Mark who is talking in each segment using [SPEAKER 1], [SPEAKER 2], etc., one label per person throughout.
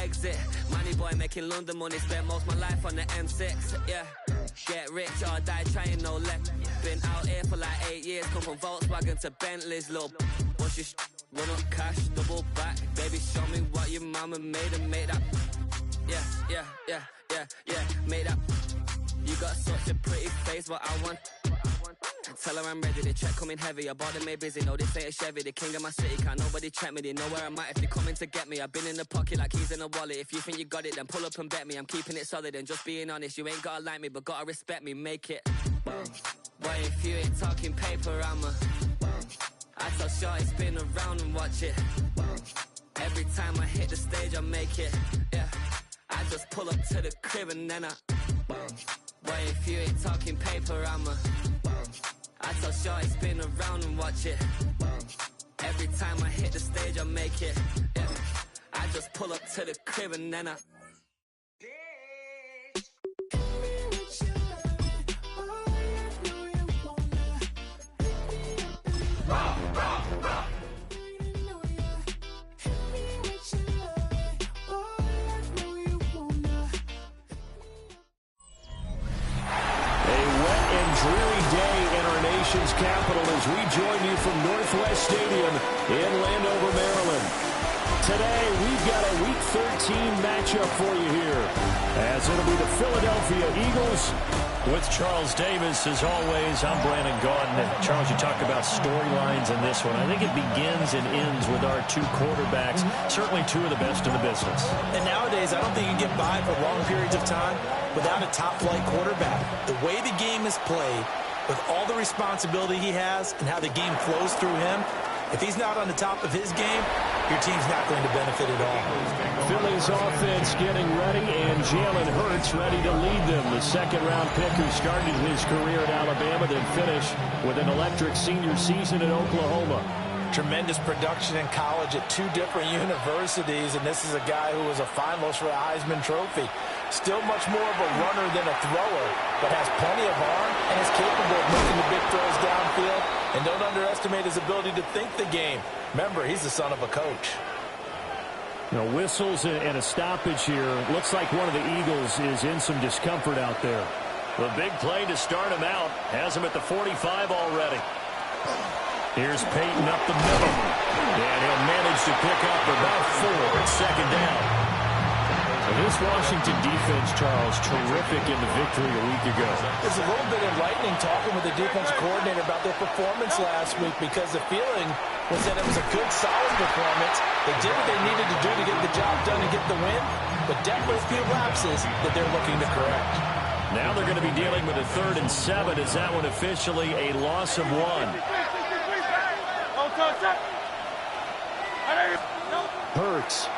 [SPEAKER 1] exit. Money boy making London money, spent most of my life on the M6. Yeah, get rich or die trying, no left. Been out here for like 8 years, come from Volkswagen to Bentley's, little. What's your run up cash, double back. Baby, show me what your mama made and make that. Yeah, make that. You got such a pretty face, but I want. Tell her I'm ready, the check coming heavy. I bought them made busy, no this ain't a Chevy. The king of my city, can't nobody check me. They know where I'm at if they coming to get me. I've been in the pocket like keys in a wallet. If you think you got it, then pull up and bet me. I'm keeping it solid and just being honest. You ain't gotta like me, but gotta respect me, make it. Boy, if you ain't talking paper, I tell shorty spin around and watch it. Every time I hit the stage, I make it. Yeah, I just pull up to the crib and then boy, if you ain't talking paper, I tell shorty spin around and watch it. Every time I hit the stage, I make it. Yeah, I just pull up to the crib and then
[SPEAKER 2] capital as we join you from Northwest Stadium in Landover, Maryland. Today, we've got a Week 13 matchup for you here, as it'll be the Philadelphia Eagles.
[SPEAKER 3] With Charles Davis, as always, I'm Brandon Gaudin. Charles, you talk about storylines in this one. I think it begins and ends with our two quarterbacks, certainly two of the best in the business.
[SPEAKER 4] And nowadays, I don't think you can get by for long periods of time without a top-flight quarterback. The way the game is played, with all the responsibility he has and how the game flows through him, if he's not on the top of his game, your team's not going to benefit at all.
[SPEAKER 2] Philly's offense getting ready, and Jalen Hurts ready to lead them. The second-round pick who started his career at Alabama, then finished with an electric senior season at Oklahoma.
[SPEAKER 4] Tremendous production in college at two different universities, and this is a guy who was a finalist for the Heisman Trophy. Still much more of a runner than a thrower, but has plenty of arm and is capable of making the big throws downfield. And don't underestimate his ability to think the game. Remember, he's the son of a coach.
[SPEAKER 2] Now, whistles and a stoppage here. Looks like one of the Eagles is in some discomfort out there.
[SPEAKER 3] The big play to start him out. Has him at the 45 already. Here's Peyton up the middle. And he'll manage to pick up about 4 at second down.
[SPEAKER 2] This Washington defense, Charles, terrific in the victory a week ago.
[SPEAKER 4] It's a little bit enlightening talking with the defensive coordinator about their performance last week, because the feeling was that it was a good, solid performance. They did what they needed to do to get the job done and get the win, but definitely a few lapses that they're looking to correct.
[SPEAKER 3] Now they're going to be dealing with a 3rd and 7. Is that one officially a loss of 1?
[SPEAKER 2] Hurts.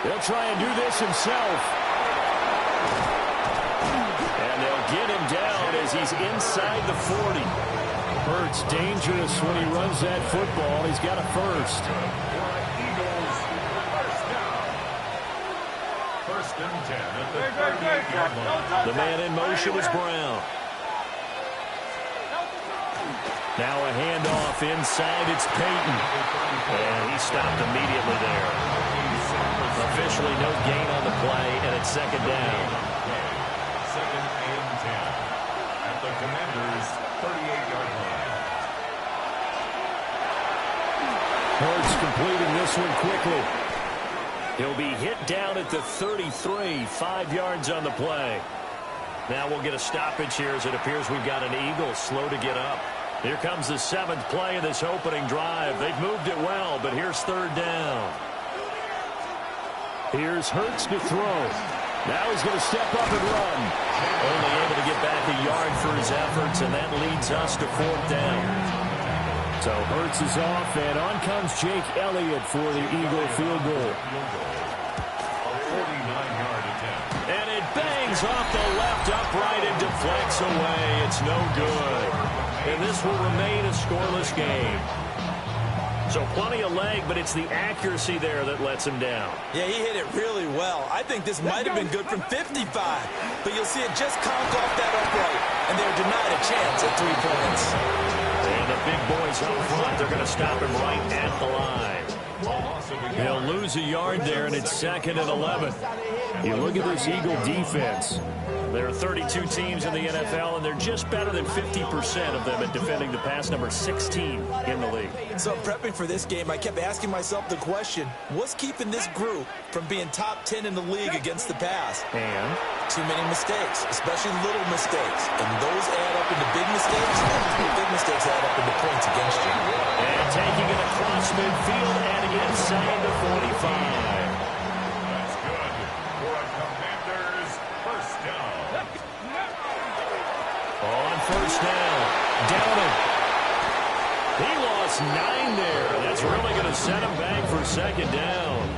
[SPEAKER 2] He'll try and do this himself.
[SPEAKER 3] And they'll get him down as he's inside the 40.
[SPEAKER 2] Hurts dangerous when he runs that football. He's got a first.
[SPEAKER 5] First and 10 at the 38-yard line.
[SPEAKER 3] The man in motion is Brown. Now a handoff inside. It's Peyton. And he stopped immediately there. Officially no gain on the play, and it's second down.
[SPEAKER 5] Second and 10 at the Commanders' 38-yard line.
[SPEAKER 2] Hurts completing this one quickly.
[SPEAKER 3] He'll be hit down at the 33, 5 yards on the play. Now we'll get a stoppage here as it appears we've got an Eagle slow to get up. Here comes the 7th play of this opening drive. They've moved it well, but here's 3rd down.
[SPEAKER 2] Here's Hurts to throw. Now he's going to step up and run.
[SPEAKER 3] Only able to get back a yard for his efforts, and that leads us to 4th down.
[SPEAKER 2] So Hurts is off, and on comes Jake Elliott for the Eagle field goal.
[SPEAKER 5] A 49-yard attempt.
[SPEAKER 3] And it bangs off the left upright and deflects away. It's no good. And this will remain a scoreless game. So plenty of leg, but it's the accuracy there that lets him down.
[SPEAKER 4] Yeah, he hit it really well. I think this might have been good from 55. But you'll see it just conked off that upright. And they're denied a chance at 3 points.
[SPEAKER 3] And the big boys up front, they're going to stop him right at the line. They'll lose a yard there, and it's 2nd and 11.
[SPEAKER 2] You look at this Eagle defense.
[SPEAKER 3] There are 32 teams in the NFL, and they're just better than 50% of them at defending the pass, number 16 in the league.
[SPEAKER 4] So prepping for this game, I kept asking myself the question, what's keeping this group from being top 10 in the league against the pass?
[SPEAKER 3] And
[SPEAKER 4] too many mistakes, especially little mistakes. And those add up into big mistakes. Big mistakes add up into points against you.
[SPEAKER 3] And taking it across midfield and inside the 45.
[SPEAKER 5] That's good for a Commanders first down.
[SPEAKER 3] On first down, Downing. He lost 9 there. That's really going to set him back for 2nd down.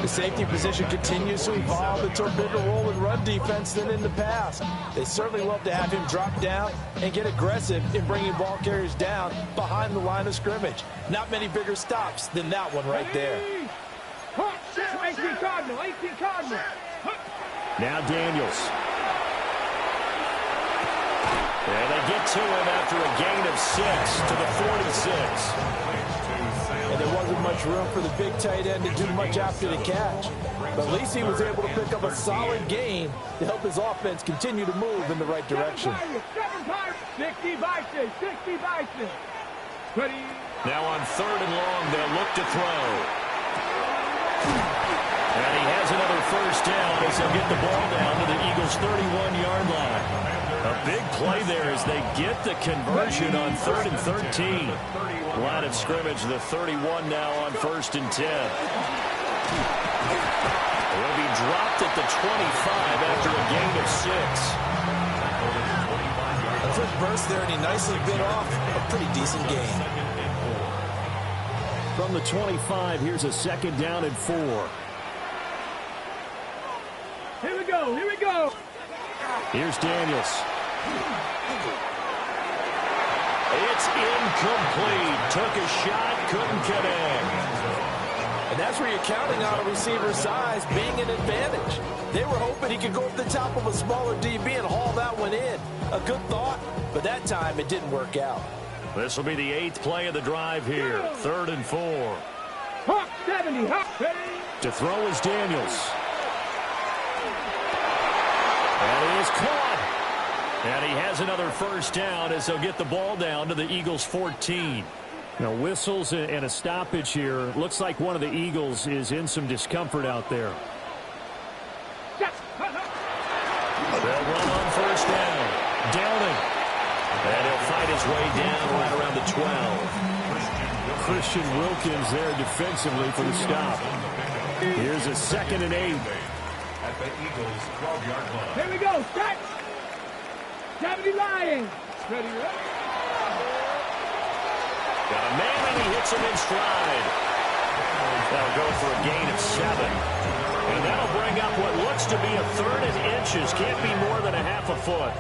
[SPEAKER 4] The safety position continues to evolve into a bigger role in run defense than in the past. They certainly love to have him drop down and get aggressive in bringing ball carriers down behind the line of scrimmage. Not many bigger stops than that one right there.
[SPEAKER 6] 18 Cardinal, 18 Cardinal.
[SPEAKER 2] Now Daniels.
[SPEAKER 3] And they get to him after a gain of 6 to the 46.
[SPEAKER 4] And there wasn't much room for the big tight end to do much after the catch. But at least he was able to pick up a solid gain to help his offense continue to move in the right direction.
[SPEAKER 6] 60 Bison, 60 Bison.
[SPEAKER 3] Now on 3rd and long, they'll look to throw. And he has another first down as he'll get the ball down to the Eagles' 31-yard line. A big play there as they get the conversion on 3rd and 13. Line of scrimmage, the 31 now on 1st and 10. He'll be dropped at the 25 after a gain of 6.
[SPEAKER 4] A quick burst there, and he nicely bit off a pretty decent gain.
[SPEAKER 2] From the 25, here's a 2nd down and 4.
[SPEAKER 6] Here we go, here we go.
[SPEAKER 2] Here's Daniels.
[SPEAKER 3] It's incomplete. Took a shot, couldn't connect.
[SPEAKER 4] And that's where you're counting on a receiver's size being an advantage. They were hoping he could go up the top of a smaller DB and haul that one in. A good thought, but that time it didn't work out.
[SPEAKER 3] This will be the 8th play of the drive here. 3rd and 4.
[SPEAKER 6] Hawk 70, Hawk 70.
[SPEAKER 2] To throw is Daniels. And he is caught. And he has another first down as he'll get the ball down to the Eagles' 14. Now whistles and a stoppage here. Looks like one of the Eagles is in some discomfort out there.
[SPEAKER 3] They'll run on first down. Downing. And he'll fight his way down right around the 12.
[SPEAKER 2] Christian Wilkins there defensively for the stop. Here's a 2nd and 8.
[SPEAKER 5] At the Eagles' 12-yard line.
[SPEAKER 6] Here we go, set. 70 Lions. Ready,
[SPEAKER 3] Got a man and he hits him in stride. That'll go for a gain of 7. And that'll bring up what looks to be a 3rd and inches. Can't be more than a half a foot.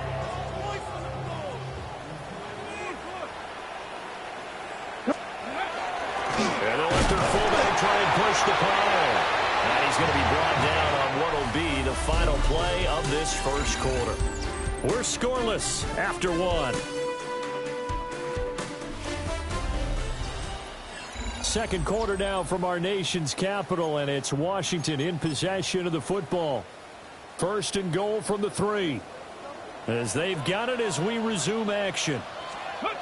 [SPEAKER 3] And they'll let their fullback try and push the pile. And he's going to be brought down on what will be the final play of this first quarter.
[SPEAKER 2] We're scoreless after 1. Second quarter now from our nation's capital, and it's Washington in possession of the football. 1st and goal from the 3. As they've got it as we resume action.
[SPEAKER 3] They'll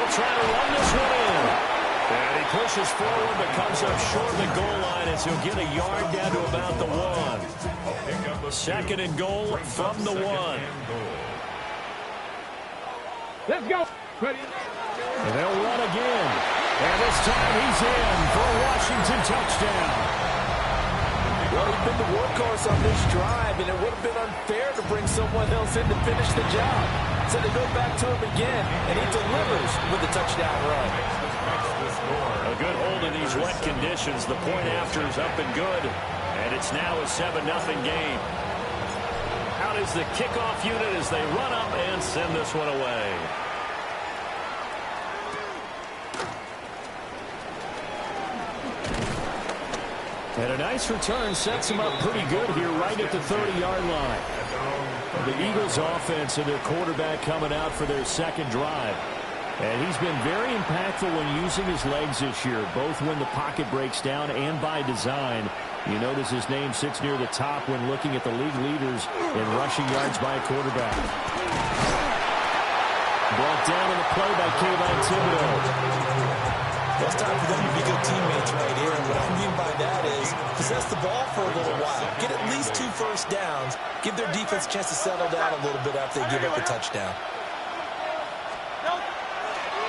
[SPEAKER 3] try to run this one in. And he pushes forward but comes up short of the goal line as he'll get a yard down to about the 1. 2nd and goal from the 1.
[SPEAKER 6] Let's go. Ready.
[SPEAKER 2] And they'll run again. And this time he's in for a Washington touchdown.
[SPEAKER 4] Well, he's been the workhorse on this drive, and it would have been unfair to bring someone else in to finish the job. So they go back to him again, and he delivers with a touchdown run.
[SPEAKER 3] A good hold in these wet conditions. The point after is up and good. And it's now a 7-0 game. Out is the kickoff unit as they run up and send this one away.
[SPEAKER 2] And a nice return sets him up pretty good here right at the 30-yard line. The Eagles offense and their quarterback coming out for their second drive. And he's been very impactful when using his legs this year, both when the pocket breaks down and by design. You notice his name sits near the top when looking at the league leaders in rushing yards by a quarterback. Brought down on the play by Kayvon Thibodeau.
[SPEAKER 4] Well, it's time for them to be good teammates right here. And what I mean by that is possess the ball for a little while. Get at least 2 first downs. Give their defense a chance to settle down a little bit after they give up a touchdown.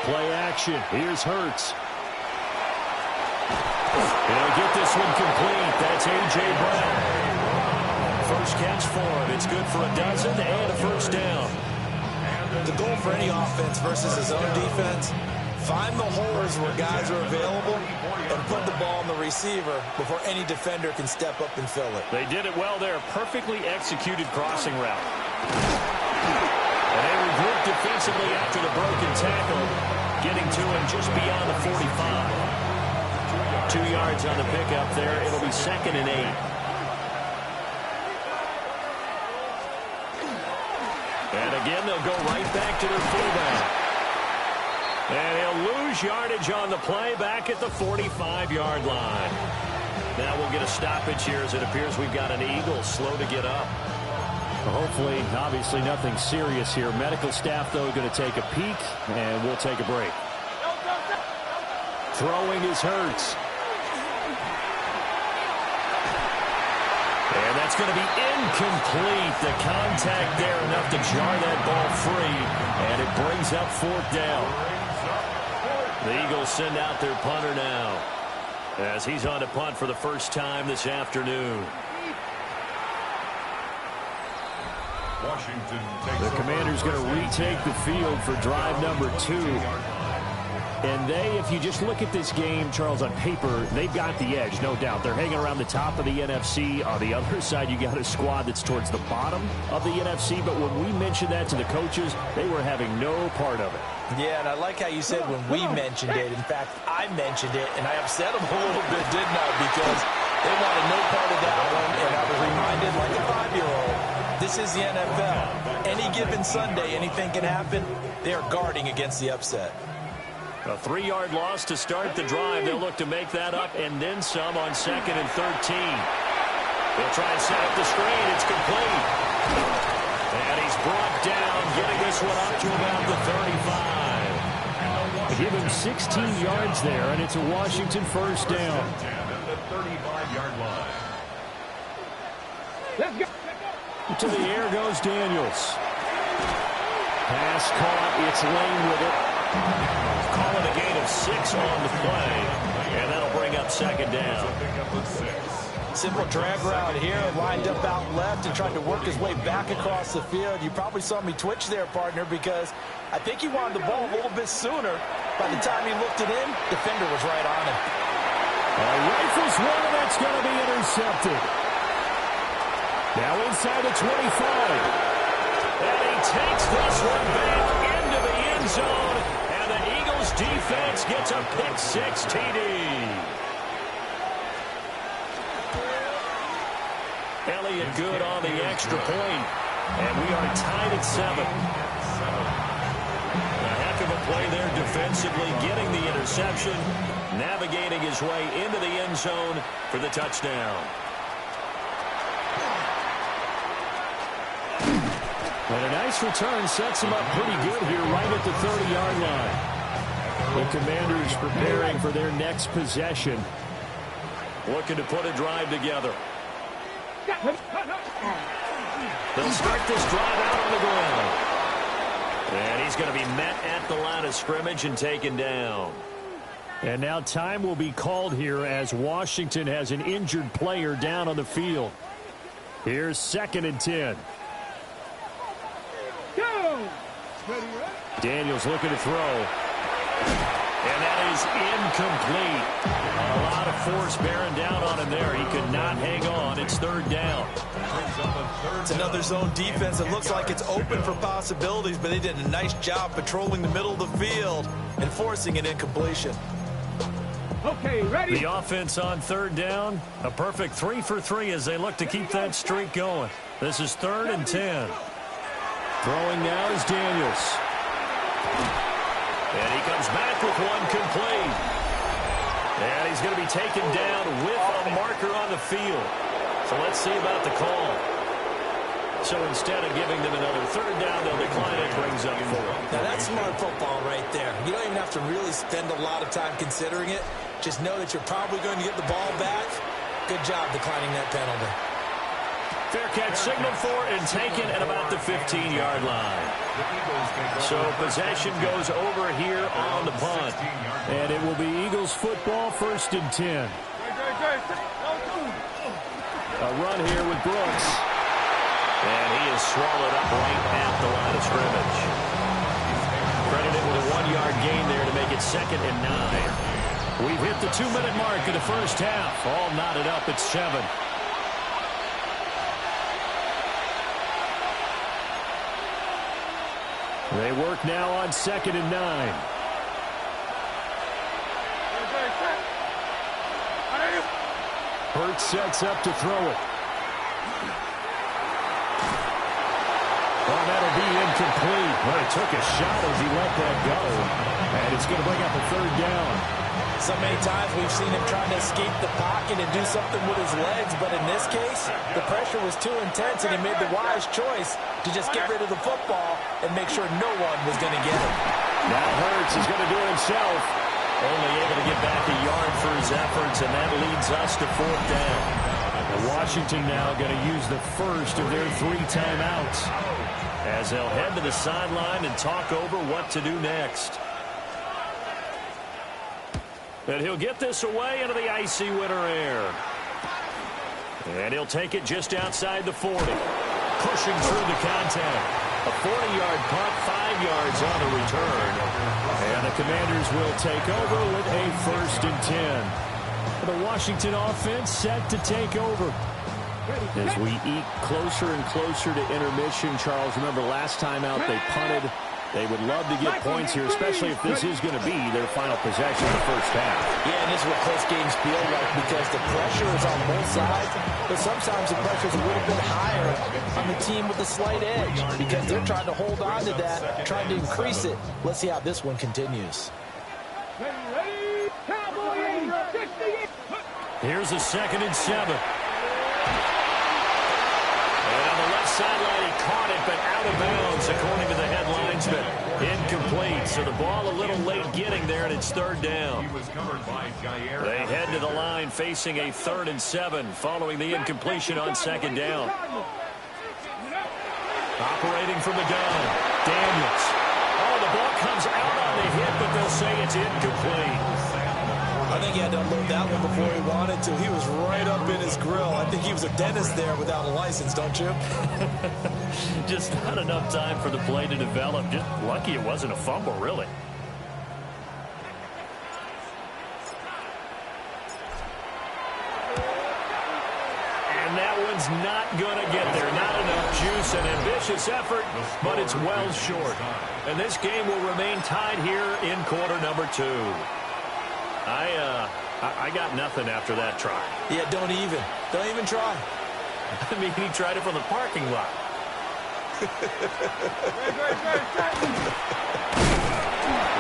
[SPEAKER 2] Play action. Here's Hurts. He'll get this one complete. That's A.J. Brown. First catch for him. It's good for a dozen and a first down.
[SPEAKER 4] The goal for any offense versus his own defense, find the holes where guys are available and put the ball on the receiver before any defender can step up and fill it.
[SPEAKER 3] They did it well there. Perfectly executed crossing route. And they regrouped defensively after the broken tackle, getting to him just beyond the 45. 2 yards on the pickup there. It'll be 2nd and 8. And again, they'll go right back to their fullback. And he'll lose yardage on the play back at the 45-yard line. Now we'll get a stoppage here as it appears we've got an Eagle slow to get up.
[SPEAKER 2] Hopefully, obviously nothing serious here. Medical staff, though, going to take a peek, and we'll take a break. Throwing is Hurts.
[SPEAKER 3] And that's going to be incomplete. The contact there enough to jar that ball free, and it brings up 4th down. The Eagles send out their punter now as he's on to punt for the first time this afternoon.
[SPEAKER 2] The Commanders going to retake the field for drive number 2. And they, if you just look at this game, Charles, on paper, they've got the edge, no doubt. They're hanging around the top of the NFC. On the other side, you got a squad that's towards the bottom of the NFC. But when we mentioned that to the coaches, they were having no part of it.
[SPEAKER 4] Yeah, and I like how you said when we mentioned it. In fact, I mentioned it, and I upset them a little bit, didn't I? Because they wanted no part of that one, and I was reminded like a 5-year-old. This is the NFL. Any given Sunday, anything can happen. They are guarding against the upset.
[SPEAKER 3] A 3-yard loss to start the drive. They'll look to make that up and then some on 2nd and 13. They'll try and set up the screen. It's complete. And he's brought down, getting this one up to about the 35.
[SPEAKER 2] Give him 16 yards there, and it's a Washington first down.
[SPEAKER 5] The 35-yard line.
[SPEAKER 6] Let's go.
[SPEAKER 2] To the air goes Daniels. Pass caught. It's Lane with it.
[SPEAKER 3] Calling a gain of 6 on the play, and that'll bring up 2nd down.
[SPEAKER 4] Simple drag route here, lined up out left and tried to work his way back across the field. You probably saw me twitch there, partner, because I think he wanted the ball a little bit sooner. By the time he looked it in, defender was right on him.
[SPEAKER 2] Rifles one, and that's going to be intercepted. Now inside the 25.
[SPEAKER 3] And he takes this one back into the end zone. And the Eagles defense gets a pick-6 TD. Elliott good on the extra point. And we are tied at 7. A heck of a play there defensively, getting the interception, navigating his way into the end zone for the touchdown.
[SPEAKER 2] And a nice return sets him up pretty good here right at the 30-yard line. The Commanders preparing for their next possession.
[SPEAKER 3] Looking to put a drive together. They'll start this drive out on the ground. And he's going to be met at the line of scrimmage and taken down.
[SPEAKER 2] And now time will be called here as Washington has an injured player down on the field. Here's 2nd and 10. Daniels looking to throw.
[SPEAKER 3] And that is incomplete. A lot of force bearing down on him there. He could not hang on. It's 3rd down.
[SPEAKER 4] It's another zone defense. It looks like it's open for possibilities, but they did a nice job patrolling the middle of the field and forcing an incompletion.
[SPEAKER 6] Okay, ready?
[SPEAKER 3] The offense on 3rd down. A perfect 3 for 3 as they look to keep that streak going. This is 3rd and 10.
[SPEAKER 2] Throwing now is Daniels.
[SPEAKER 3] And he comes back with one complete. And he's going to be taken down with a marker on the field. So let's see about the call. So instead of giving them another third down, they'll decline it, brings up 4.
[SPEAKER 4] Now that's smart football right there. You don't even have to really spend a lot of time considering it. Just know that you're probably going to get the ball back. Good job declining that penalty.
[SPEAKER 3] Fair catch signaled for and taken at about the 15-yard line. So possession goes over here on the punt.
[SPEAKER 2] And it will be Eagles football, 1st and 10. A run here with Brooks.
[SPEAKER 3] And he is swallowed up right at the line of scrimmage. Credited with a 1-yard gain there to make it 2nd and 9.
[SPEAKER 2] We've hit the 2-minute mark of the first half. All knotted up at 7. They work now on 2nd and 9. Hurts sets up to throw it. Oh, that'll be incomplete. Well, he took a shot as he let that go. And it's going to bring up a 3rd down.
[SPEAKER 4] So many times we've seen him trying to escape the pocket and do something with his legs, but in this case, the pressure was too intense, and he made the wise choice to just get rid of the football and make sure no one was going to get him.
[SPEAKER 2] Now Hurts is going to do it himself.
[SPEAKER 3] Only able to get back a yard for his efforts, and that leads us to 4th down.
[SPEAKER 2] And Washington now going to use the first of their 3 timeouts,
[SPEAKER 3] as they'll head to the sideline and talk over what to do next. And he'll get this away into the icy winter air. And he'll take it just outside the 40. Pushing through the contact. A 40-yard punt, 5 yards on the return.
[SPEAKER 2] And the Commanders will take over with a 1st and 10. The Washington offense set to take over. As we eat closer and closer to intermission, Charles, remember last time out they punted. They would love to get points here, especially if this is going to be their final possession in the first half.
[SPEAKER 4] Yeah, and this is what close games feel like because the pressure is on both sides, but sometimes the pressure is a little bit higher on the team with a slight edge because they're trying to hold on to that, trying to increase it. Let's see how this one continues.
[SPEAKER 3] Here's a 2nd and 7. And on the left sideline, he caught it, but out of bounds, according to the head linesman. Incomplete, so the ball a little late getting there, and it's 3rd down. They head to the line facing a 3rd and 7, following the incompletion on 2nd down. Operating from the gun, Daniels. Oh, the ball comes out on the hit, but they'll say it's incomplete.
[SPEAKER 4] I think he had to unload that one before he wanted to. He was right up in his grill. I think he was a dentist there without a license, don't you?
[SPEAKER 3] Just not enough time for the play to develop. Just lucky it wasn't a fumble, really. And that one's not going to get there. Not enough juice. An ambitious effort, but it's well short. And this game will remain tied here in quarter number 2. I got nothing after that try.
[SPEAKER 4] Yeah, don't even try.
[SPEAKER 3] I mean, he tried it from the parking lot.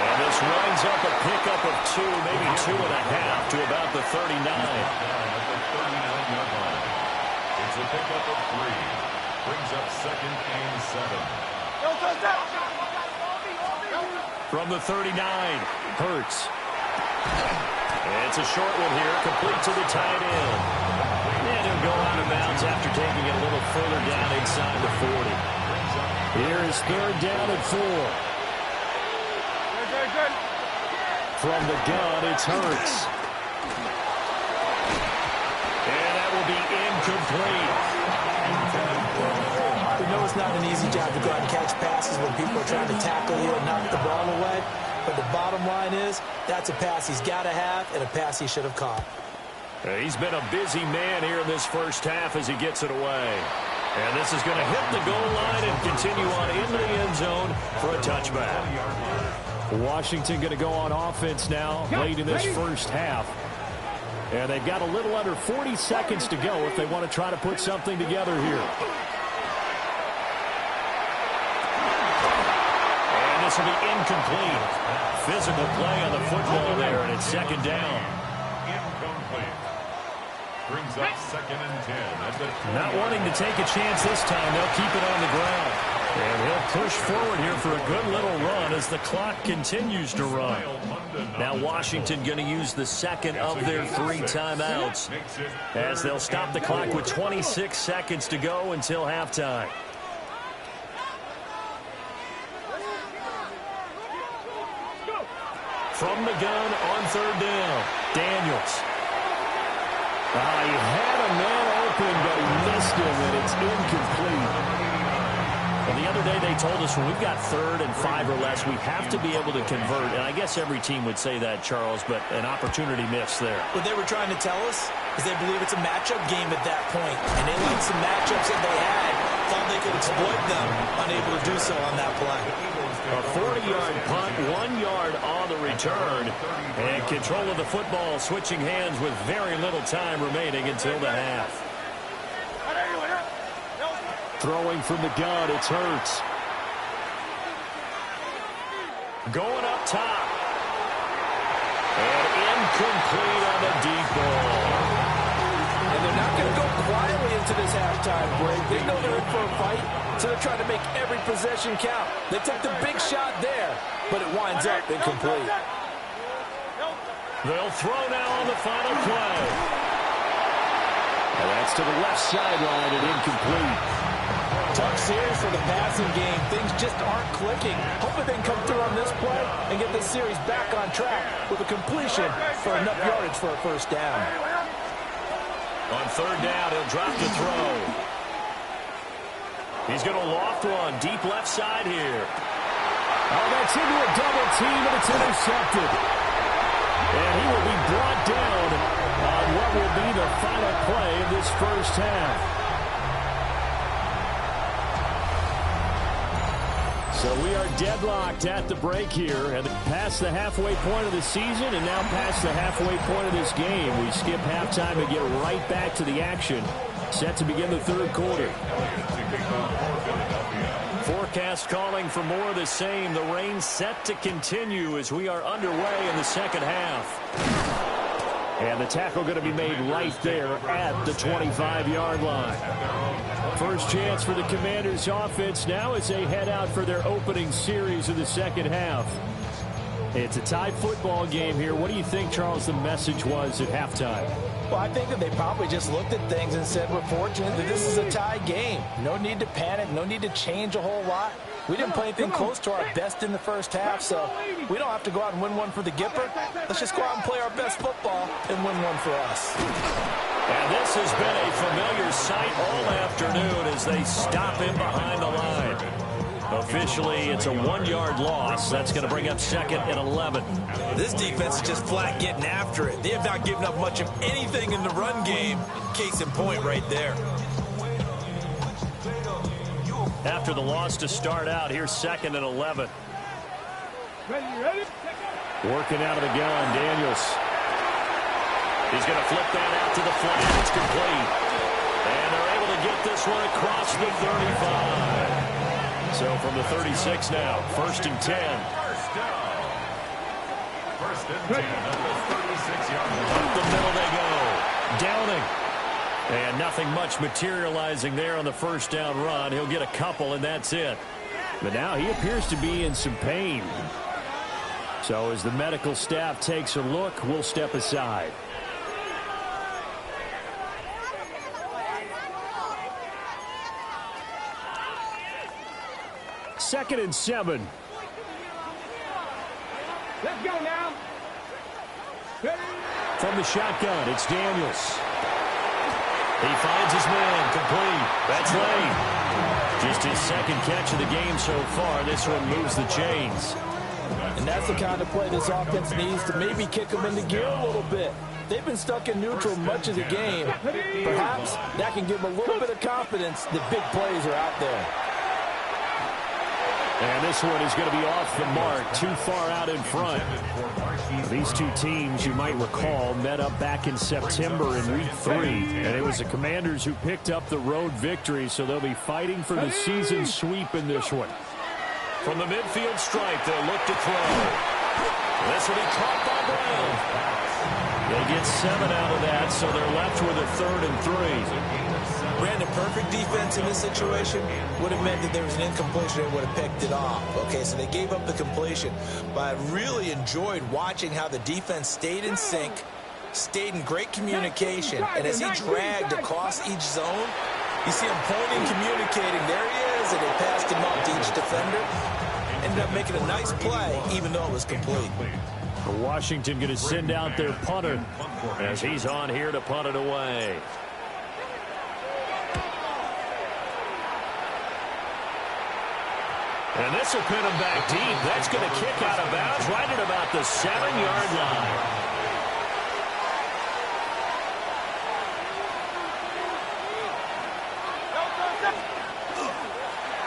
[SPEAKER 3] And this winds up a pickup of 2, maybe 2.5 to about the 39.
[SPEAKER 5] It's a pickup of 3. Brings up 2nd and 7.
[SPEAKER 3] From the 39, Hurts. It's a short one here, complete to the tight end. And he'll go out of bounds after taking it a little further down inside the 40.
[SPEAKER 2] Here is 3rd down and 4. From the gun, it's Hurts.
[SPEAKER 3] And that will be incomplete.
[SPEAKER 4] We know it's not an easy job to go out and catch passes when people are trying to tackle you and knock the ball away. But the bottom line is, that's a pass he's got to have and a pass he should have caught.
[SPEAKER 3] He's been a busy man here in this first half as he gets it away. And this is going to hit the goal line and continue on into the end zone for a touchback.
[SPEAKER 2] Washington going to go on offense now late in this first half. And they've got a little under 40 seconds to go if they want to try to put something together here.
[SPEAKER 3] And This will be incomplete. Physical play on the football there, and it's second down.
[SPEAKER 5] Incomplete. Brings up 2nd and 10.
[SPEAKER 3] Not wanting to take a chance this time. They'll keep it on the ground. And he'll push forward here for a good little run as the clock continues to run. Now Washington going to use the second of their 3 timeouts as they'll stop the clock with 26 seconds to go until halftime. From the gun on 3rd down, Daniels. He had a man open, but he missed him, and it's incomplete. Well, the other day they told us when we've got 3rd and 5 or less, we have to be able to convert. And I guess every team would say that, Charles, but an opportunity missed there.
[SPEAKER 4] What they were trying to tell us is they believe it's a matchup game at that point. And they liked some matchups that they had, thought they could exploit them, unable to do so on that play.
[SPEAKER 3] A 40-yard punt, 1 yard on the return. And control of the football switching hands with very little time remaining until the half.
[SPEAKER 2] Throwing from the gun, it's Hurts.
[SPEAKER 3] Going up top. And incomplete on the deep ball.
[SPEAKER 4] And they're not going to go quietly into this halftime break. They know they're in for a fight, so they're trying to make every possession count. They took the big shot there, but it winds up incomplete.
[SPEAKER 3] They'll throw now on the final play.
[SPEAKER 2] And that's to the left sideline and incomplete.
[SPEAKER 4] Tough series for the passing game. Things just aren't clicking. Hoping they can come through on this play and get this series back on track with a completion for enough yardage for a first down.
[SPEAKER 3] On 3rd down, he'll drop to throw. He's going to loft one deep left side here.
[SPEAKER 2] Oh, that's into a double team, and it's intercepted. And he will be brought down on what will be the final play of this first half. So we are deadlocked at the break here, and past the halfway point of the season and now past the halfway point of this game. We skip halftime and get right back to the action. Set to begin the 3rd quarter.
[SPEAKER 3] Forecast calling for more of the same. The rain set to continue as we are underway in the 2nd half.
[SPEAKER 2] And the tackle going to be made right there at the 25-yard line. First chance for the Commanders' offense now as they head out for their opening series of the 2nd half. It's a tied football game here. What do you think, Charles, the message was at halftime?
[SPEAKER 4] Well, I think that they probably just looked at things and said, we're fortunate that this is a tie game. No need to panic, no need to change a whole lot. We didn't play anything close to our best in the first half, so we don't have to go out and win one for the Gipper. Let's just go out and play our best football and win one for us.
[SPEAKER 3] And this has been a familiar sight all afternoon as they stop him behind the line. Officially, it's a 1-yard loss. That's going to bring up 2nd and 11.
[SPEAKER 4] This defense is just flat getting after it. They have not given up much of anything in the run game. Case in point right there.
[SPEAKER 3] After the loss to start out, here's 2nd and 11.
[SPEAKER 6] Ready?
[SPEAKER 2] Working out of the gun, Daniels.
[SPEAKER 3] He's going to flip that out to the flat. It's complete. And they're able to get this one across the 35. So from the 36 now, 1st and 10.
[SPEAKER 5] First down. 1st and 10 at the 36-yard line.
[SPEAKER 3] Up the middle they go. Downing. And nothing much materializing there on the first down run. He'll get a couple, and that's it.
[SPEAKER 2] But now he appears to be in some pain. So as the medical staff takes a look, we'll step aside. Second and 7.
[SPEAKER 6] Let's go now. Ready?
[SPEAKER 2] From the shotgun, it's Daniels.
[SPEAKER 3] He finds his man, complete. That's late. Just his 2nd catch of the game so far. This one moves the chains.
[SPEAKER 4] And that's the kind of play this offense needs to maybe kick them into gear a little bit. They've been stuck in neutral much of the game. Perhaps that can give them a little bit of confidence that big plays are out there.
[SPEAKER 2] And this one is going to be off the mark, too far out in front. These two teams, you might recall, met up back in September in Week 3. And it was the Commanders who picked up the road victory, so they'll be fighting for the season sweep in this one.
[SPEAKER 3] From the midfield stripe, they'll look to throw. This will be caught by Brown. They get 7 out of that, so they're left with a 3rd and 3.
[SPEAKER 4] Brandon, perfect defense in this situation would have meant that there was an incompletion. They would have picked it off. Okay, so they gave up the completion. But I really enjoyed watching how the defense stayed in sync, stayed in great communication. And as he dragged across each zone, you see him pointing, communicating. There he is, and they passed him up to each defender. Ended up making a nice play, even though it was complete.
[SPEAKER 3] Washington going to send out their punter as he's on here to punt it away. And this will pin him back deep. That's going to kick out of bounds right at about the 7-yard line.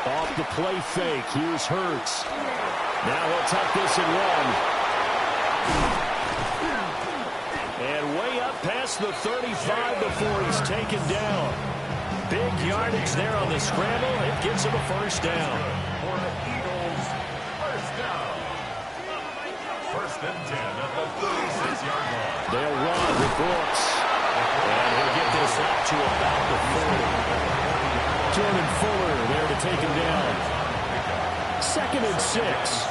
[SPEAKER 3] Off the play fake. Here's Hurts. Now he'll tuck this and run. And way up past the 35 before he's taken down. Big yardage there on the scramble. It gives him a first down.
[SPEAKER 5] For the Eagles, first down. First and 10 at the 36-yard line.
[SPEAKER 3] They'll run with Brooks. And he'll get this up to about the 40. Jordan Fuller there to take him down. 2nd and 6.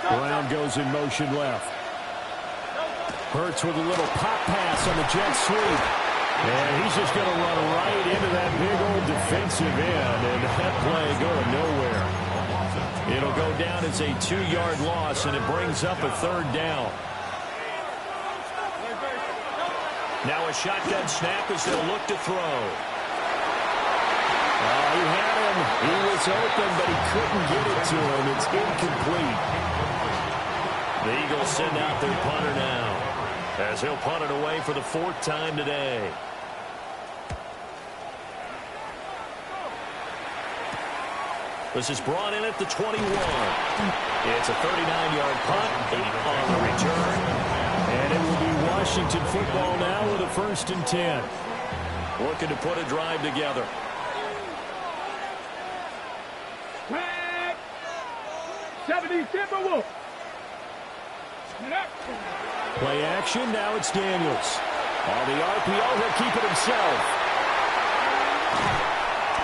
[SPEAKER 3] Brown goes in motion left. Hurts with a little pop pass on the jet sweep. And he's just going to run right into that big old defensive end. And that play going nowhere. It'll go down as a 2-yard loss, and it brings up a 3rd down. Now a shotgun snap as they'll look to throw. He had him. He was open, but he couldn't get it to him. It's incomplete. The Eagles send out their punter now, as he'll punt it away for the 4th time today. This is brought in at the 21. It's a 39-yard punt, 8 on the return. And it will be Washington football now with a 1st and 10. Looking to put a drive together.
[SPEAKER 6] Tag. 70 Timberwolves.
[SPEAKER 3] Play action, now it's Daniels. On the RPO, he'll keep it himself.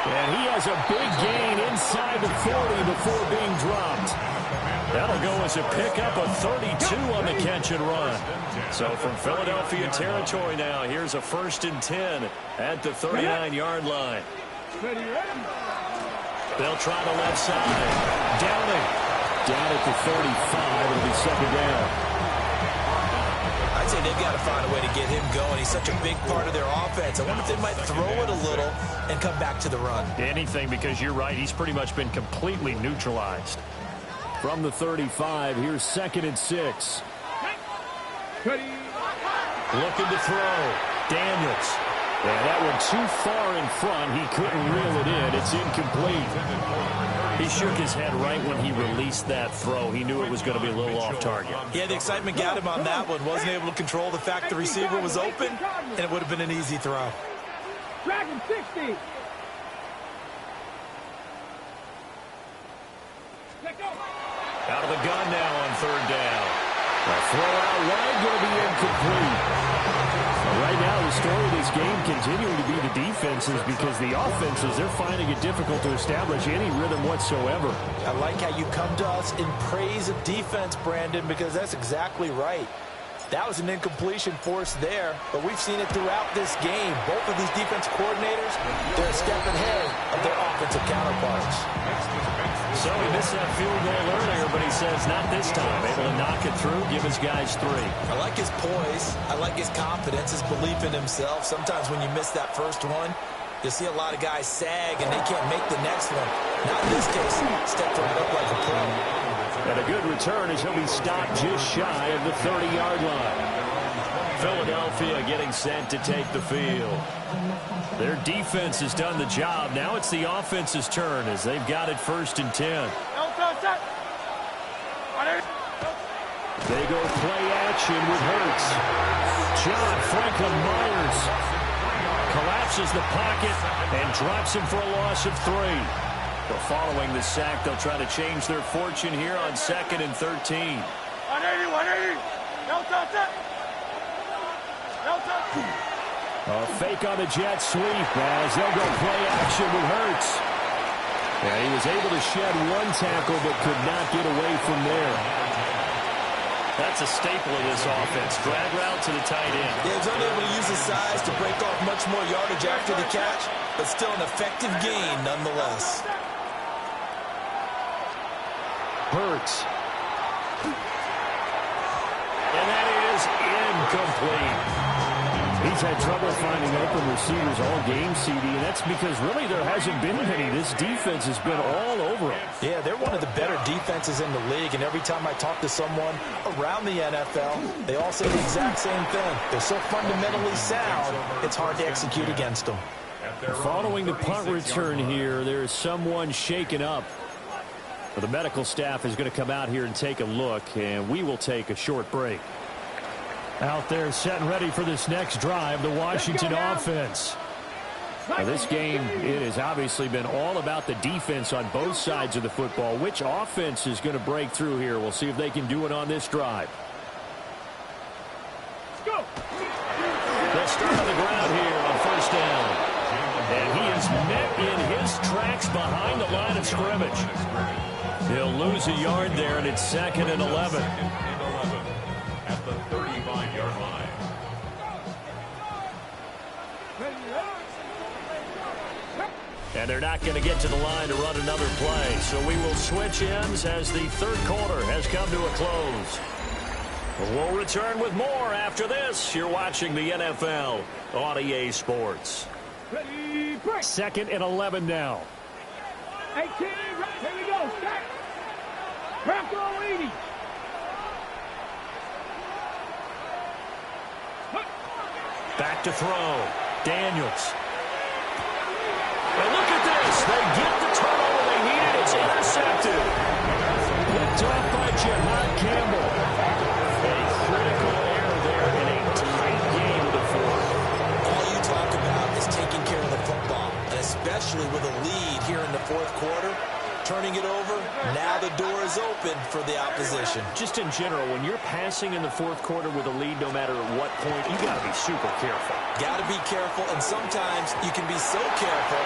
[SPEAKER 3] And he has a big gain inside the 40 before being dropped. That'll go as a pickup of 32 on the catch and run. So from Philadelphia territory now, here's a 1st and 10 at the 39-yard line. They'll try the left side. Downing. Down at the 35, it'll be 2nd down.
[SPEAKER 4] I'd say they've got to find a way to get him going. He's such a big part of their offense. I wonder if they might throw it a little and come back to the run.
[SPEAKER 3] Anything, because you're right. He's pretty much been completely neutralized. From the 35, here's 2nd and 6. Looking to throw. Daniels. And that one too far in front. He couldn't reel it in. It's incomplete. He shook his head right when he released that throw. He knew it was going to be a little off target.
[SPEAKER 4] Yeah, the excitement got him on that one. Wasn't able to control the fact the receiver was open, and it would have been an easy throw.
[SPEAKER 6] Dragon 60.
[SPEAKER 3] Out of the gun now on 3rd down. A throw out wide going to be incomplete. Right now, the story of this game continuing to be the defenses, because the offenses, they're finding it difficult to establish any rhythm whatsoever.
[SPEAKER 4] I like how you come to us in praise of defense, Brandon, because that's exactly right. That was an incompletion forced there, but we've seen it throughout this game. Both of these defense coordinators, they're a step ahead of their offensive counterparts.
[SPEAKER 3] So he missed that field goal earlier, but he says not this time. Able to knock it through, give his guys 3.
[SPEAKER 4] I like his poise. I like his confidence, his belief in himself. Sometimes when you miss that first one, you see a lot of guys sag and they can't make the next one. Not in this case. Stepped right up like a pro.
[SPEAKER 3] And a good return as he'll be stopped just shy of the 30-yard line. Philadelphia getting set to take the field. Their defense has done the job. Now it's the offense's turn as they've got it 1st and 10. They go play action with Hurts. John Franklin Myers collapses the pocket and drops him for a loss of 3. But following the sack, they'll try to change their fortune here on 2nd and 13.
[SPEAKER 6] 180. No touch it. No touch it.
[SPEAKER 2] A fake on the jet sweep as they'll go play action with Hurts. Yeah, he was able to shed one tackle but could not get away from there.
[SPEAKER 3] That's a staple of this offense. Drag route to the tight end.
[SPEAKER 4] Yeah, he's unable to use his size to break off much more yardage after the catch, but still an effective gain nonetheless.
[SPEAKER 2] Hurts.
[SPEAKER 3] And that is incomplete.
[SPEAKER 2] He's had trouble finding open receivers all game, CD, and that's because really there hasn't been many. This defense has been all over him.
[SPEAKER 4] Yeah, they're one of the better defenses in the league, and every time I talk to someone around the NFL, they all say the exact same thing. They're so fundamentally sound, it's hard to execute against them.
[SPEAKER 2] Following the punt return here, there is someone shaken up. The medical staff is going to come out here and take a look, and we will take a short break. Out there set and ready for this next drive, the Washington offense. Now, this game, it has obviously been all about the defense on both sides of the football. Which offense is going to break through here? We'll see if they can do it on this drive.
[SPEAKER 6] Go.
[SPEAKER 3] They'll start on the ground here on 1st down. And he is met in his tracks behind the line of scrimmage. He'll lose a yard there, and it's 2nd and 11.
[SPEAKER 5] At the 35-yard line.
[SPEAKER 3] And they're not going to get to the line to run another play. So we will switch ends as the 3rd quarter has come to a close. We'll return with more after this. You're watching the NFL on EA Sports.
[SPEAKER 6] Ready, break.
[SPEAKER 2] 2nd and 11 now.
[SPEAKER 6] 18, here we go, stack. Bronco 80.
[SPEAKER 3] Back to throw. Daniels. And look at this. They get the turnover they needed. It's intercepted.
[SPEAKER 2] Picked off by Jahad Campbell.
[SPEAKER 3] A critical error there in a tight game of the 4th.
[SPEAKER 4] All you talk about is taking care of the football, and especially with a lead here in the 4th quarter. Turning it over, now the door is open for the opposition.
[SPEAKER 3] Just in general, when you're passing in the 4th quarter with a lead, no matter at what point, you got to be super careful.
[SPEAKER 4] Got to be careful, and sometimes you can be so careful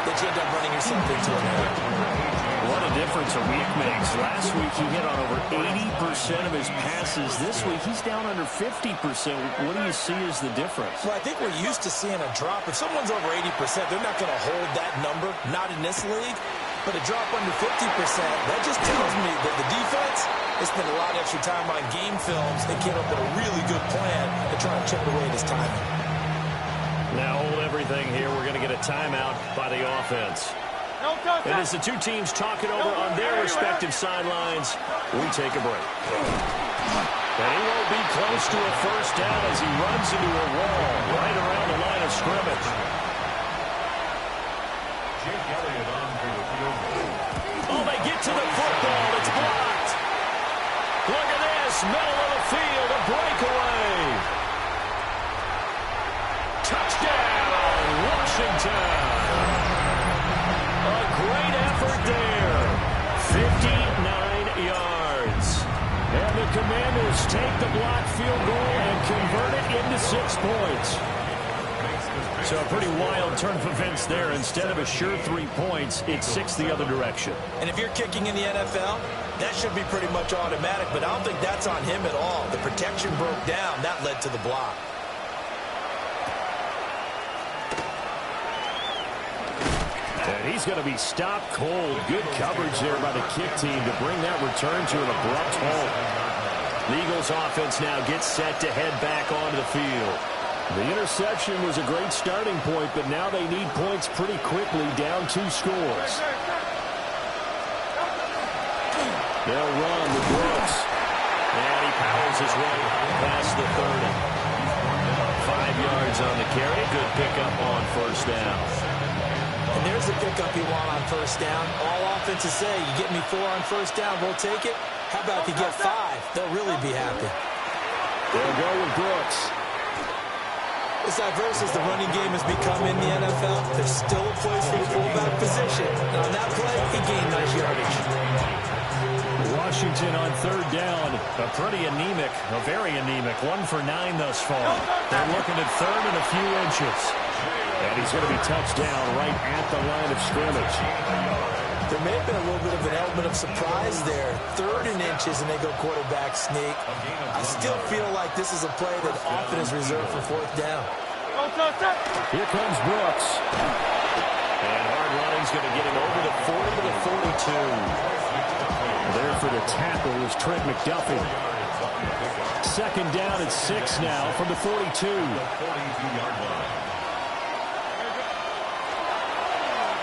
[SPEAKER 4] that you end up running yourself into an error.
[SPEAKER 3] What a difference a week makes. Last week he hit on over 80% of his passes. This week he's down under 50%. What do you see as the difference?
[SPEAKER 4] Well, I think we're used to seeing a drop. If someone's over 80%, they're not going to hold that number, not in this league. But a drop under 50%, that just tells me that the defense has spent a lot of extra time on game films and came up with a really good plan to try and chip away at his timing.
[SPEAKER 3] Now hold everything here. We're going to get a timeout by the offense. And as the two teams talk it over on their respective sidelines, we take a break. And he won't be close to a 1st down as he runs into a wall right around the line of scrimmage. Oh, they get to the football. It's blocked. Look at this. Middle of the field. A breakaway. Touchdown, Washington. A great effort there. 59 yards.
[SPEAKER 2] And the Commanders take the blocked field goal and convert it into 6 points.
[SPEAKER 3] So a pretty wild turn of events there. Instead of a sure 3 points, it's 6 the other direction.
[SPEAKER 4] And if you're kicking in the NFL, that should be pretty much automatic, but I don't think that's on him at all. The protection broke down. That led to the block.
[SPEAKER 2] And he's going to be stopped cold. Good coverage there by the kick team to bring that return to an abrupt halt.
[SPEAKER 3] The Eagles offense now gets set to head back onto the field.
[SPEAKER 2] The interception was a great starting point, but now they need points pretty quickly, down 2 scores. They'll run with Brooks.
[SPEAKER 3] And he powers his way past the 30. 5 yards on the carry. Good pickup on 1st down.
[SPEAKER 4] And there's the pickup you want on 1st down. All offenses say, you get me 4 on 1st down, we'll take it. How about if you get 5? They'll really be happy.
[SPEAKER 2] They'll go with Brooks.
[SPEAKER 4] This diverse as the running game has become in the NFL, there's still a place for the fullback position. Now, on that play, he gained nice yardage.
[SPEAKER 3] Washington on third down. A pretty anemic, a very anemic. 1 for 9 thus far. They're looking at third and a few inches.
[SPEAKER 2] And he's going to be touched down right at the line of scrimmage.
[SPEAKER 4] There may have been a little bit of an element of surprise there. 3rd and inches, and they go quarterback sneak. I still feel like this is a play that often is reserved for 4th down.
[SPEAKER 2] Here comes Brooks.
[SPEAKER 3] And hard running's going to get him over the 40 to the 42.
[SPEAKER 2] There for the tackle was Trent McDuffie. 2nd down and 6 now from the 42.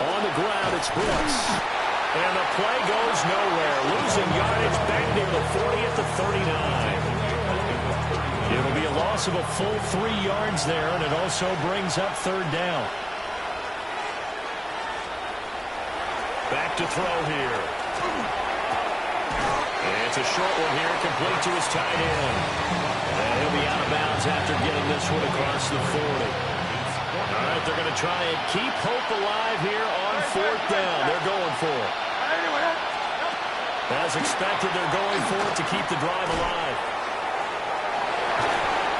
[SPEAKER 2] On the ground, it's Brooks.
[SPEAKER 3] And the play goes nowhere. Losing yardage back near the 40 at the 39. It'll be a loss of a full 3 yards there, and it also brings up 3rd down. Back to throw here. And it's a short one here, complete to his tight end. And he'll be out of bounds after getting this one across the 40. All right, they're going to try and keep hope alive here on 4th down. They're going for it. As expected, they're going for it to keep the drive alive.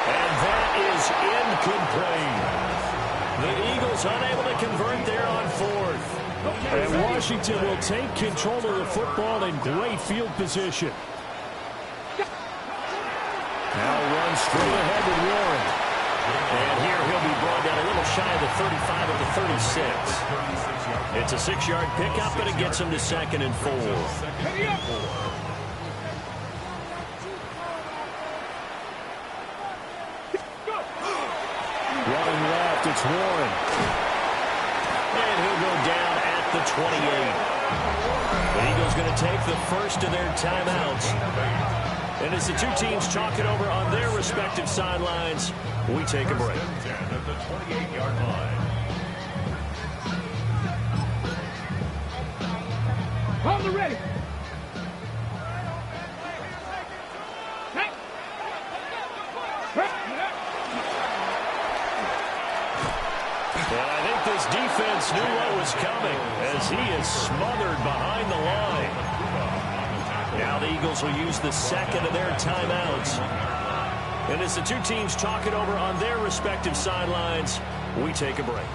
[SPEAKER 3] And that is incomplete. The Eagles unable to convert there on 4th.
[SPEAKER 2] And Washington will take control of the football in great field position. Now run straight ahead with Warren.
[SPEAKER 3] And here he'll be brought down a little shy of the 35 of the 36. It's a 6-yard pickup, but it gets him to 2nd and 4.
[SPEAKER 2] Running left, it's Warren.
[SPEAKER 3] And he'll go down at the 28. The Eagles going to take the first of their timeouts. And as the two teams talk it over on their respective sidelines, we take a break.
[SPEAKER 5] At the 28-yard line.
[SPEAKER 6] Hold the ready.
[SPEAKER 3] And I think this defense knew what was coming as he is smothered behind the line. Now the Eagles will use the 2nd of their timeouts. And as the two teams talk it over on their respective sidelines, we take a break.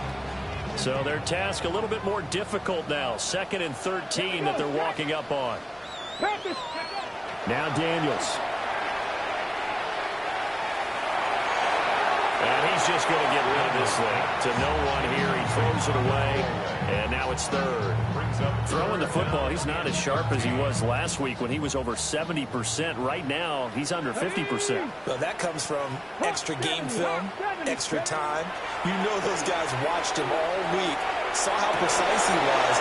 [SPEAKER 3] So their task a little bit more difficult now. 2nd and 13 that they're walking up on.
[SPEAKER 2] Now Daniels.
[SPEAKER 3] And he's just going to get rid of this thing. To no one here, he throws it away. And now it's 3rd. Throwing the football, he's not as sharp as he was last week when he was over 70%. Right now, he's under 50%.
[SPEAKER 4] Well, that comes from extra game film, extra time. You know those guys watched him all week, saw how precise he was.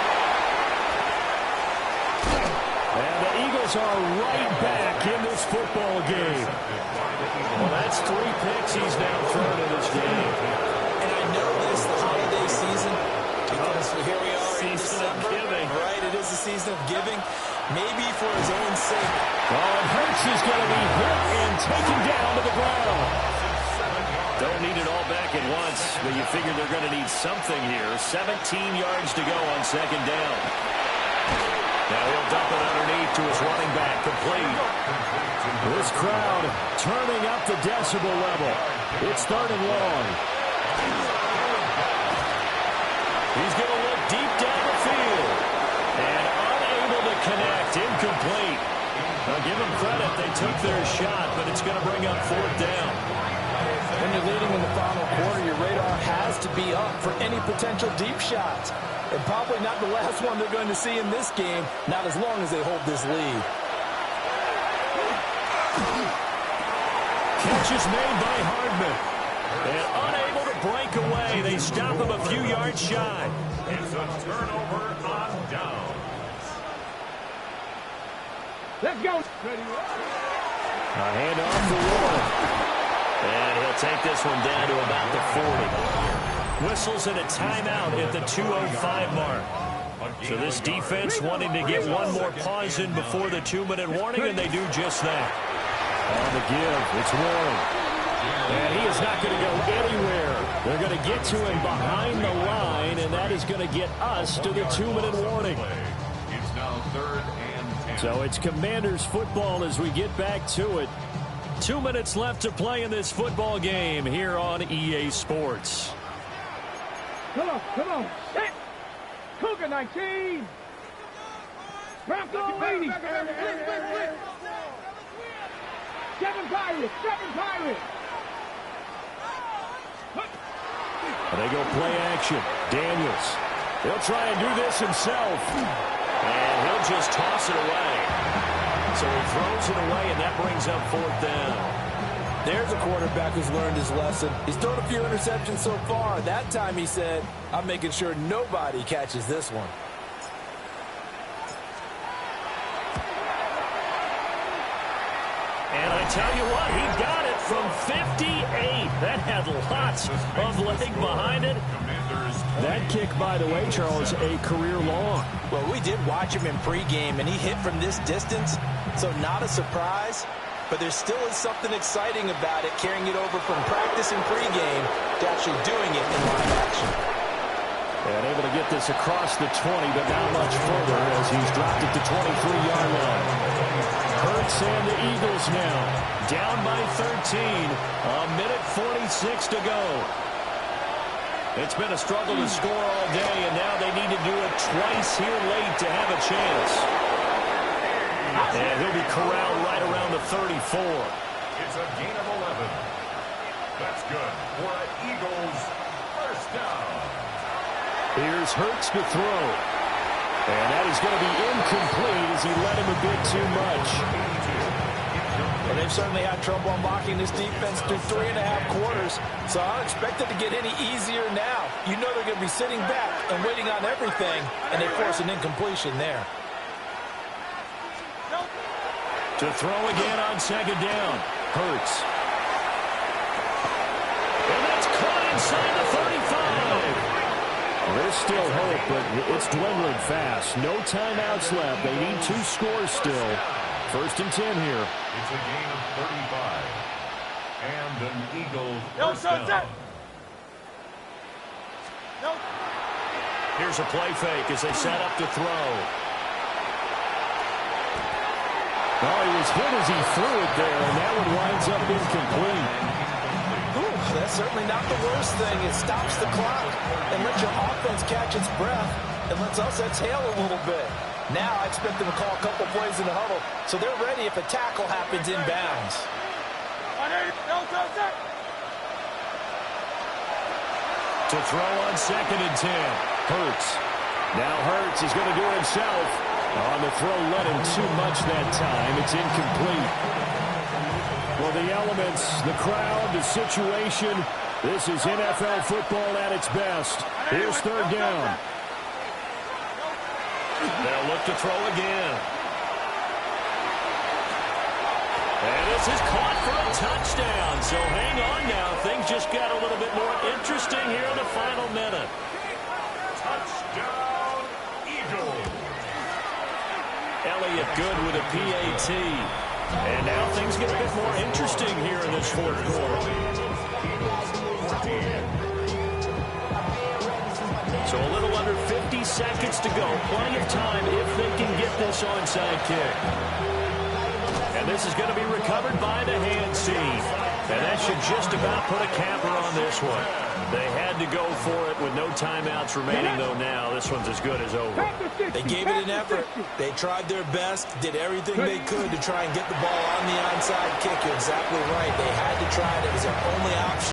[SPEAKER 2] And the Eagles are right back in this football game.
[SPEAKER 3] Well, that's 3 picks he's now thrown in this game.
[SPEAKER 4] And I know this, the holiday season, because here we are in December. Right, it is the season of giving. Maybe for his own sake.
[SPEAKER 2] Oh, Hurts is going to be hit and taken down to the ground.
[SPEAKER 3] Don't need it all back at once, but you figure they're going to need something here. 17 yards to go on 2nd down. Now he'll dump it underneath to his running back, complete.
[SPEAKER 2] This crowd turning up the decibel level. It's 3rd and long.
[SPEAKER 3] He's going to look deep down the field. And unable to connect, incomplete. Now give them credit, they took their shot, but it's going to bring up 4th down.
[SPEAKER 7] When you're leading in the final quarter, your radar has to be up for any potential deep shots. And probably not the last one they're going to see in this game, not as long as they hold this lead.
[SPEAKER 3] Catch is made by Hardman. And unable to break away, they stop him a few yards shy.
[SPEAKER 5] It's a turnover on downs.
[SPEAKER 6] Let's go.
[SPEAKER 2] A handoff for Warren.
[SPEAKER 3] And he'll take this one down to about the 40. Whistles and a timeout at the 2:05 mark. So this defense wanting to get one more pause in before the 2-minute warning, and they do just that.
[SPEAKER 2] On the give, it's Warren. And he is not going to go anywhere. They're going to get to him behind the line, and that is going to get us to the 2-minute warning.
[SPEAKER 5] It's now 3rd and 10.
[SPEAKER 2] So it's Commanders football as we get back to it.
[SPEAKER 3] 2 minutes left to play in this football game here on EA Sports.
[SPEAKER 6] Come on. Set. Cougar 19. Bronco 80. 7 Pirates.
[SPEAKER 2] They go play action. Daniels. He'll try and do this himself.
[SPEAKER 3] And he'll just toss it away. So he throws it away, and that brings up 4th down.
[SPEAKER 7] There's a quarterback who's learned his lesson. He's thrown a few interceptions so far. That time he said, I'm making sure nobody catches this one.
[SPEAKER 3] And I tell you what, he got it from 58. That had lots of leg behind it.
[SPEAKER 2] That kick, by the way, Charles, a career long.
[SPEAKER 7] Well, we did watch him in pregame, and he hit from this distance, so not a surprise. But there still is something exciting about it, carrying it over from practice and pregame to actually doing it in live action.
[SPEAKER 2] And able to get this across the 20, but not much further as he's dropped it to 23-yard line. Hurts and the Eagles now down by 13. A minute 46 to go. It's been a struggle to score all day, and now they need to do it twice here late to have a chance. And he'll be corralled right around the 34.
[SPEAKER 5] It's a gain of 11. That's good for an Eagles first down.
[SPEAKER 2] Here's Hurts to throw. And that is going to be incomplete as he led him a bit too much.
[SPEAKER 7] Well, they've certainly had trouble unlocking this defense through 3.5 quarters, so I don't expect it to get any easier now. You know they're going to be sitting back and waiting on everything, and they force an incompletion there.
[SPEAKER 2] To throw again on 2nd down. Hurts.
[SPEAKER 3] And that's caught inside the 35.
[SPEAKER 2] There's still hope, but it's dwindling fast. No timeouts left. They need 2 scores still. 1st and 10 here.
[SPEAKER 5] It's a gain of 35. And an Eagles first down.
[SPEAKER 3] Here's a play fake as they set up to throw.
[SPEAKER 2] Oh, he was hit as he threw it there, and that one winds up incomplete.
[SPEAKER 7] That's certainly not the worst thing. It stops the clock and lets your offense catch its breath and lets us exhale a little bit. Now I expect them to call a couple plays in the huddle so they're ready if a tackle happens inbounds.
[SPEAKER 2] To throw on 2nd and 10. Hurts. Now Hurts is going to do it himself. On the throw, led him too much that time. It's incomplete. Well, the elements, the crowd, the situation, this is NFL football at its best. Here's 3rd down.
[SPEAKER 3] They'll look to throw again. And this is caught for a touchdown. So hang on now. Things just got a little bit more interesting here in the final minute.
[SPEAKER 5] Touchdown, Eagles.
[SPEAKER 3] Elliott good with a PAT. And now things get a bit more interesting here in this 4th quarter. So a little under 50 seconds to go. Plenty of time if they can get this onside kick. And this is going to be recovered by the hands team. And that should just about put a capper on this one. They had to go for it with no timeouts remaining, though now this one's as good as over.
[SPEAKER 7] They gave it an effort. They tried their best, did everything they could to try and get the ball on the onside kick. You're exactly right. They had to try it. It was their only option.